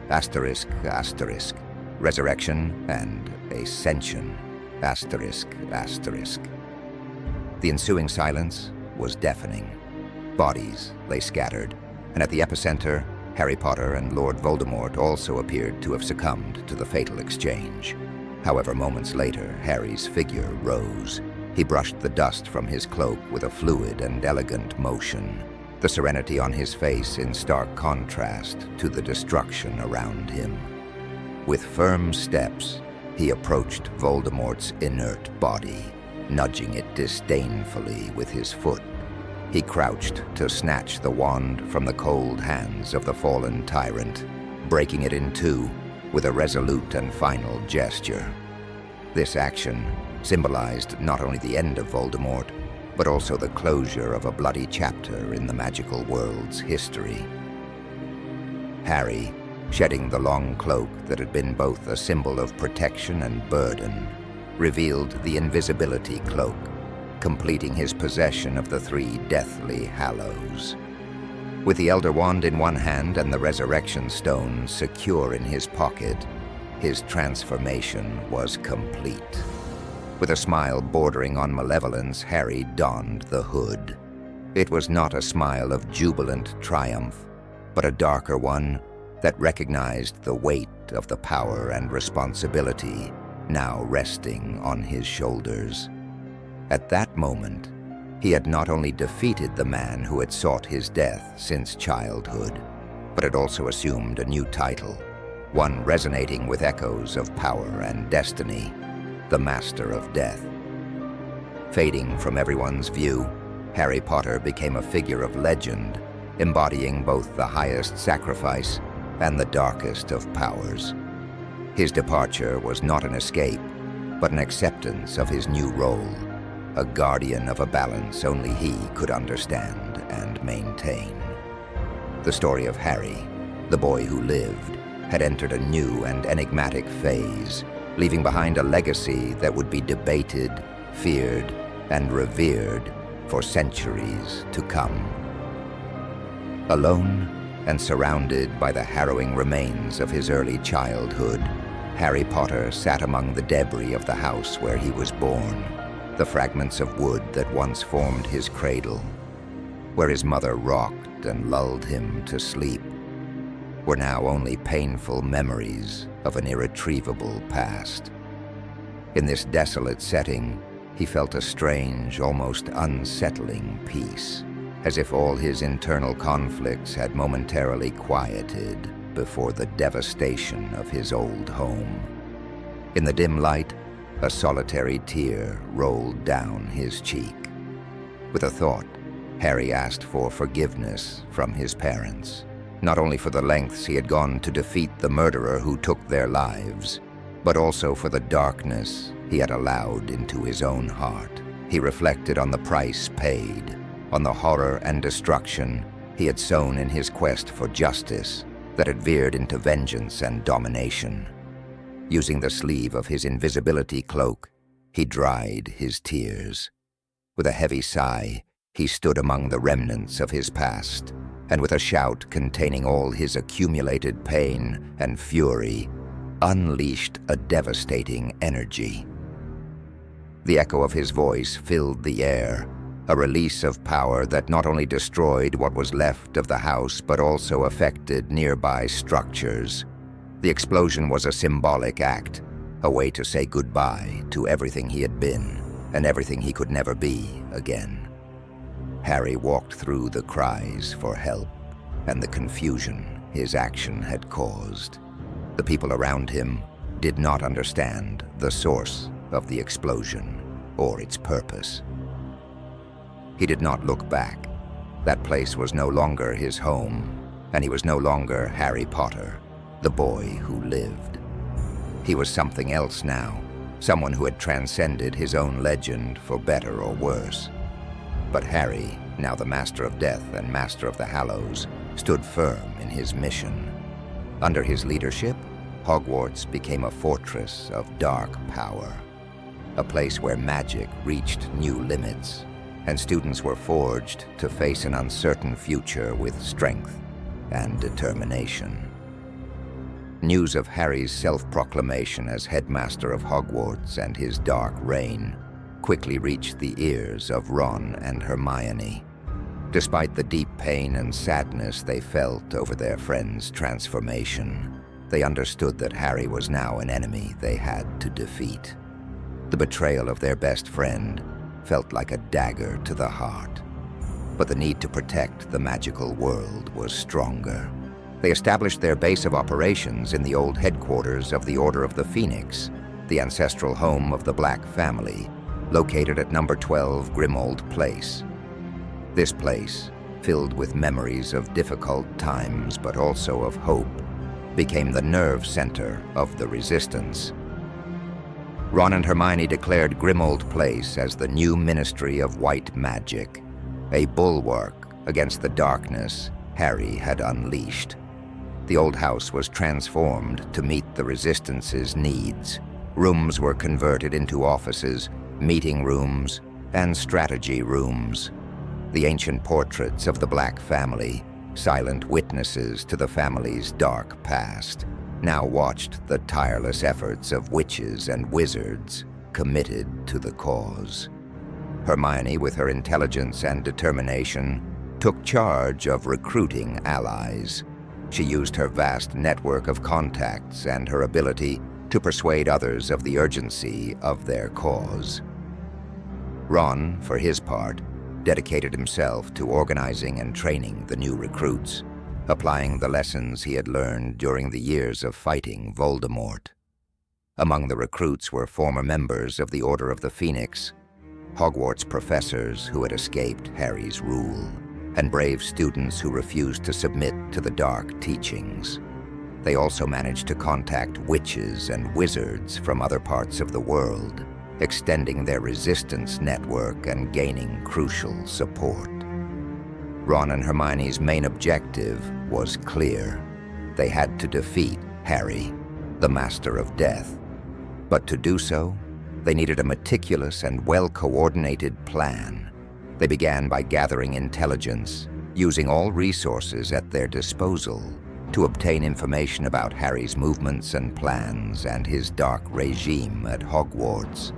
Asterisk, asterisk, resurrection and ascension, asterisk, asterisk. The ensuing silence was deafening. Bodies lay scattered, and at the epicenter, Harry Potter and Lord Voldemort also appeared to have succumbed to the fatal exchange. However, moments later, Harry's figure rose. He brushed the dust from his cloak with a fluid and elegant motion, the serenity on his face in stark contrast to the destruction around him. With firm steps, he approached Voldemort's inert body, nudging it disdainfully with his foot. He crouched to snatch the wand from the cold hands of the fallen tyrant, breaking it in two with a resolute and final gesture. This action symbolized not only the end of Voldemort, but also the closure of a bloody chapter in the magical world's history. Harry, shedding the long cloak that had been both a symbol of protection and burden, revealed the invisibility cloak, completing his possession of the 3 deathly hallows. With the Elder Wand in one hand and the Resurrection Stone secure in his pocket, his transformation was complete. With a smile bordering on malevolence, Harry donned the hood. It was not a smile of jubilant triumph, but a darker one that recognized the weight of the power and responsibility now resting on his shoulders. At that moment, he had not only defeated the man who had sought his death since childhood, but had also assumed a new title, one resonating with echoes of power and destiny, the Master of Death. Fading from everyone's view, Harry Potter became a figure of legend, embodying both the highest sacrifice and the darkest of powers. His departure was not an escape, but an acceptance of his new role, a guardian of a balance only he could understand and maintain. The story of Harry, the boy who lived, had entered a new and enigmatic phase, leaving behind a legacy that would be debated, feared, and revered for centuries to come. Alone and surrounded by the harrowing remains of his early childhood, Harry Potter sat among the debris of the house where he was born, the fragments of wood that once formed his cradle, where his mother rocked and lulled him to sleep, were now only painful memories of an irretrievable past. In this desolate setting, he felt a strange, almost unsettling peace, as if all his internal conflicts had momentarily quieted before the devastation of his old home. In the dim light, a solitary tear rolled down his cheek. With a thought, Harry asked for forgiveness from his parents, not only for the lengths he had gone to defeat the murderer who took their lives, but also for the darkness he had allowed into his own heart. He reflected on the price paid, on the horror and destruction he had sown in his quest for justice that had veered into vengeance and domination. Using the sleeve of his invisibility cloak, he dried his tears. With a heavy sigh, he stood among the remnants of his past, and with a shout containing all his accumulated pain and fury, unleashed a devastating energy. The echo of his voice filled the air, a release of power that not only destroyed what was left of the house but also affected nearby structures. The explosion was a symbolic act, a way to say goodbye to everything he had been and everything he could never be again. Harry walked through the cries for help and the confusion his action had caused. The people around him did not understand the source of the explosion or its purpose. He did not look back. That place was no longer his home, and he was no longer Harry Potter, the boy who lived. He was something else now, someone who had transcended his own legend for better or worse. But Harry, now the Master of Death and Master of the Hallows, stood firm in his mission. Under his leadership, Hogwarts became a fortress of dark power, a place where magic reached new limits, and students were forged to face an uncertain future with strength and determination. News of Harry's self-proclamation as headmaster of Hogwarts and his dark reign quickly reached the ears of Ron and Hermione. Despite the deep pain and sadness they felt over their friend's transformation, they understood that Harry was now an enemy they had to defeat. The betrayal of their best friend felt like a dagger to the heart, but the need to protect the magical world was stronger. They established their base of operations in the old headquarters of the Order of the Phoenix, the ancestral home of the Black family, located at number 12 Grimmauld Place. This place, filled with memories of difficult times but also of hope, became the nerve center of the resistance. Ron and Hermione declared Grimmauld Place as the new Ministry of White Magic, a bulwark against the darkness Harry had unleashed. The old house was transformed to meet the Resistance's needs. Rooms were converted into offices, meeting rooms, and strategy rooms. The ancient portraits of the Black family, silent witnesses to the family's dark past, now watched the tireless efforts of witches and wizards committed to the cause. Hermione, with her intelligence and determination, took charge of recruiting allies. She used her vast network of contacts and her ability to persuade others of the urgency of their cause. Ron, for his part, dedicated himself to organizing and training the new recruits, applying the lessons he had learned during the years of fighting Voldemort. Among the recruits were former members of the Order of the Phoenix, Hogwarts professors who had escaped Harry's rule, and brave students who refused to submit to the dark teachings. They also managed to contact witches and wizards from other parts of the world, extending their resistance network and gaining crucial support. Ron and Hermione's main objective was clear. They had to defeat Harry, the Master of Death. But to do so, they needed a meticulous and well-coordinated plan. They began by gathering intelligence, using all resources at their disposal to obtain information about Harry's movements and plans and his dark regime at Hogwarts.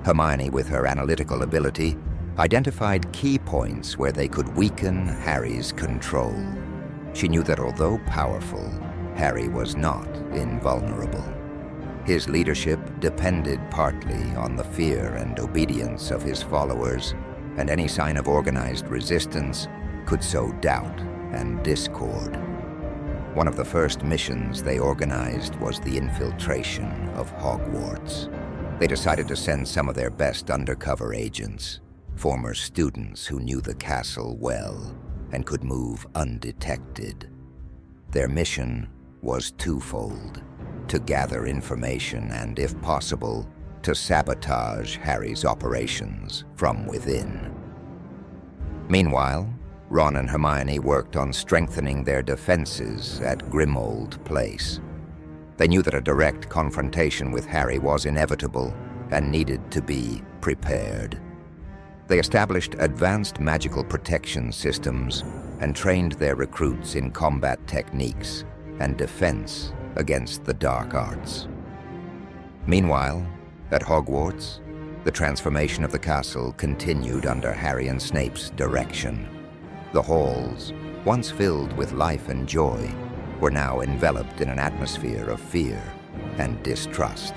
Hermione, with her analytical ability, identified key points where they could weaken Harry's control. She knew that although powerful, Harry was not invulnerable. His leadership depended partly on the fear and obedience of his followers, and any sign of organized resistance could sow doubt and discord. One of the first missions they organized was the infiltration of Hogwarts. They decided to send some of their best undercover agents, former students who knew the castle well and could move undetected. Their mission was twofold: to gather information and, if possible, to sabotage Harry's operations from within. Meanwhile, Ron and Hermione worked on strengthening their defenses at Grimmauld Place. They knew that a direct confrontation with Harry was inevitable and needed to be prepared. They established advanced magical protection systems and trained their recruits in combat techniques and defense against the dark arts. Meanwhile, at Hogwarts, the transformation of the castle continued under Harry and Snape's direction. The halls, once filled with life and joy, were now enveloped in an atmosphere of fear and distrust.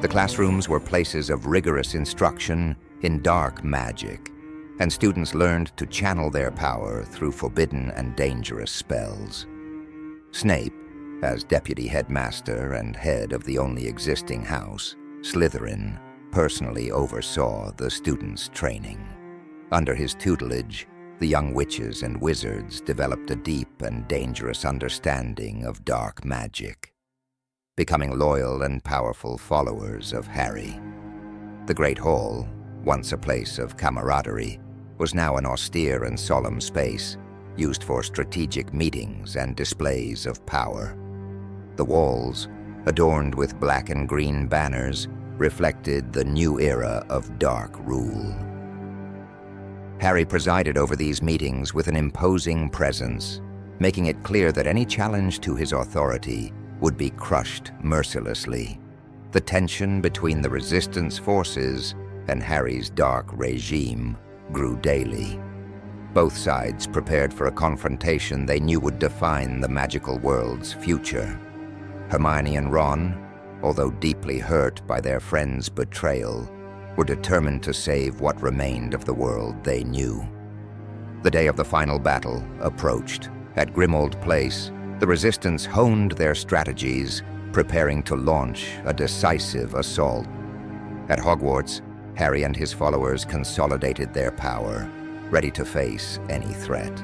The classrooms were places of rigorous instruction in dark magic, and students learned to channel their power through forbidden and dangerous spells. Snape, as deputy headmaster and head of the only existing house, Slytherin, personally oversaw the students' training. Under his tutelage, the young witches and wizards developed a deep and dangerous understanding of dark magic, becoming loyal and powerful followers of Harry. The Great Hall, once a place of camaraderie, was now an austere and solemn space used for strategic meetings and displays of power. The walls, adorned with black and green banners, reflected the new era of dark rule. Harry presided over these meetings with an imposing presence, making it clear that any challenge to his authority would be crushed mercilessly. The tension between the resistance forces and Harry's dark regime grew daily. Both sides prepared for a confrontation they knew would define the magical world's future. Hermione and Ron, although deeply hurt by their friend's betrayal, were determined to save what remained of the world they knew. The day of the final battle approached. At Grimmauld Place, the Resistance honed their strategies, preparing to launch a decisive assault. At Hogwarts, Harry and his followers consolidated their power, ready to face any threat.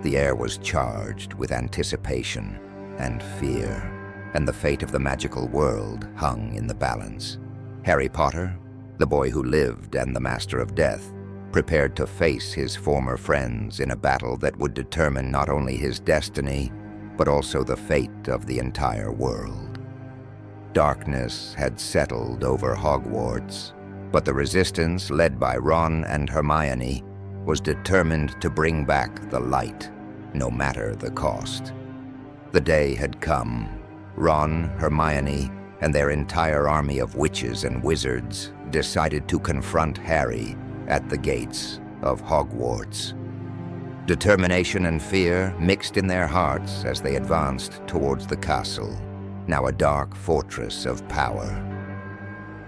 The air was charged with anticipation and fear, and the fate of the magical world hung in the balance. Harry Potter, the boy who lived and the Master of Death, prepared to face his former friends in a battle that would determine not only his destiny, but also the fate of the entire world. Darkness had settled over Hogwarts, but the Resistance, led by Ron and Hermione, was determined to bring back the light, no matter the cost. The day had come. Ron, Hermione, and their entire army of witches and wizards decided to confront Harry at the gates of Hogwarts. Determination and fear mixed in their hearts as they advanced towards the castle, now a dark fortress of power.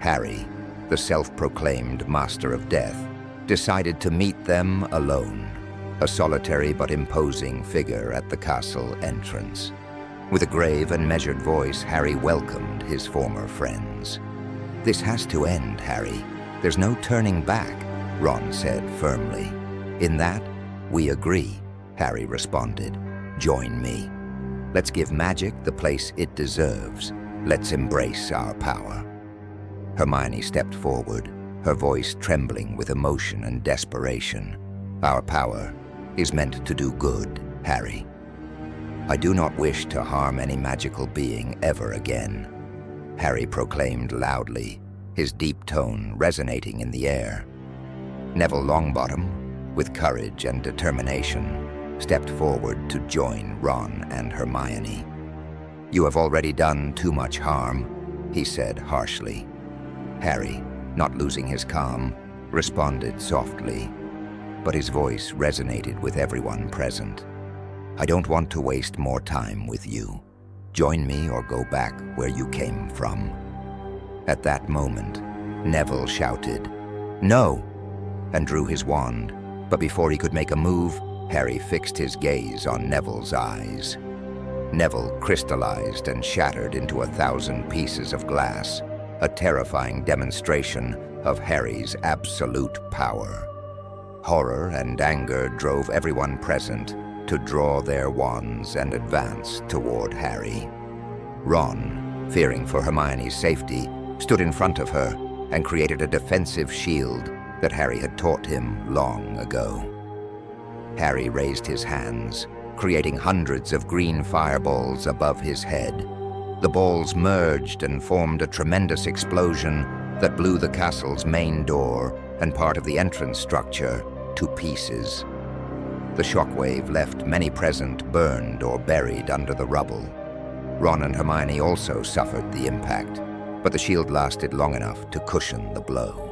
Harry, the self-proclaimed Master of Death, decided to meet them alone, a solitary but imposing figure at the castle entrance. With a grave and measured voice, Harry welcomed his former friends. "This has to end, Harry. There's no turning back," Ron said firmly. "In that, we agree," Harry responded. "Join me. Let's give magic the place it deserves. Let's embrace our power." Hermione stepped forward, her voice trembling with emotion and desperation. "Our power is meant to do good, Harry. I do not wish to harm any magical being ever again," Harry proclaimed loudly, his deep tone resonating in the air. Neville Longbottom, with courage and determination, stepped forward to join Ron and Hermione. "You have already done too much harm," he said harshly. Harry, not losing his calm, responded softly, but his voice resonated with everyone present. "I don't want to waste more time with you. Join me or go back where you came from." At that moment, Neville shouted, "No!" and drew his wand, but before he could make a move, Harry fixed his gaze on Neville's eyes. Neville crystallized and shattered into 1,000 pieces of glass, a terrifying demonstration of Harry's absolute power. Horror and anger drove everyone present to draw their wands and advance toward Harry. Ron, fearing for Hermione's safety, stood in front of her and created a defensive shield that Harry had taught him long ago. Harry raised his hands, creating hundreds of green fireballs above his head. The balls merged and formed a tremendous explosion that blew the castle's main door and part of the entrance structure to pieces. The shockwave left many present burned or buried under the rubble. Ron and Hermione also suffered the impact, but the shield lasted long enough to cushion the blow.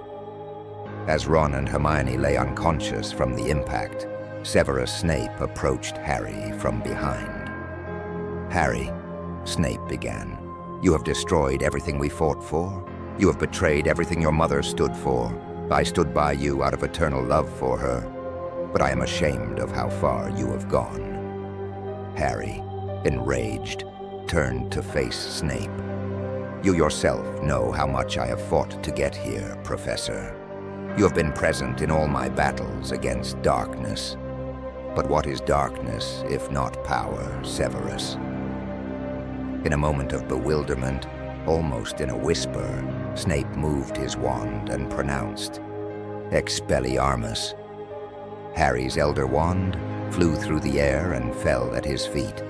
As Ron and Hermione lay unconscious from the impact, Severus Snape approached Harry from behind. "Harry," Snape began, "you have destroyed everything we fought for. You have betrayed everything your mother stood for. I stood by you out of eternal love for her, but I am ashamed of how far you have gone." Harry, enraged, turned to face Snape. "You yourself know how much I have fought to get here, Professor. You have been present in all my battles against darkness. But what is darkness if not power, Severus?" In a moment of bewilderment, almost in a whisper, Snape moved his wand and pronounced, "Expelliarmus." Harry's elder wand flew through the air and fell at his feet.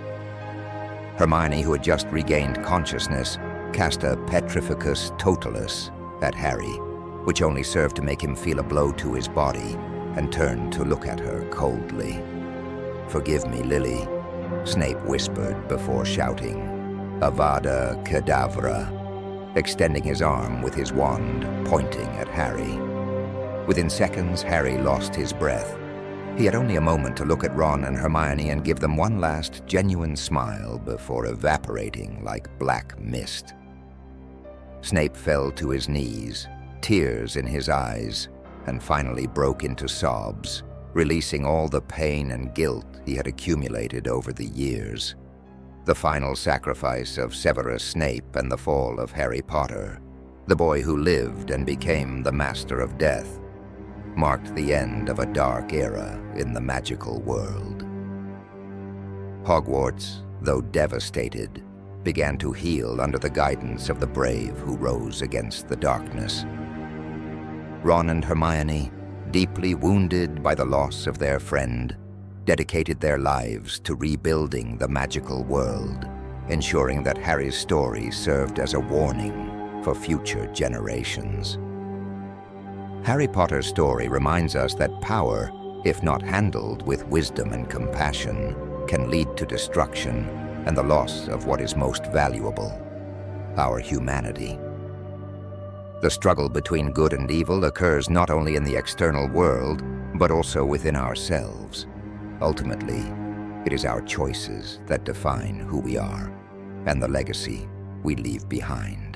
Hermione, who had just regained consciousness, cast a Petrificus Totalus at Harry, which only served to make him feel a blow to his body, and turned to look at her coldly. "Forgive me, Lily," Snape whispered before shouting, "Avada Kedavra," extending his arm with his wand, pointing at Harry. Within seconds, Harry lost his breath. He had only a moment to look at Ron and Hermione and give them one last genuine smile before evaporating like black mist. Snape fell to his knees, tears in his eyes, and finally broke into sobs, releasing all the pain and guilt he had accumulated over the years. The final sacrifice of Severus Snape and the fall of Harry Potter, the boy who lived and became the Master of Death, marked the end of a dark era in the magical world. Hogwarts, though devastated, began to heal under the guidance of the brave who rose against the darkness. Ron and Hermione, deeply wounded by the loss of their friend, dedicated their lives to rebuilding the magical world, ensuring that Harry's story served as a warning for future generations. Harry Potter's story reminds us that power, if not handled with wisdom and compassion, can lead to destruction and the loss of what is most valuable, our humanity. The struggle between good and evil occurs not only in the external world, but also within ourselves. Ultimately, it is our choices that define who we are and the legacy we leave behind.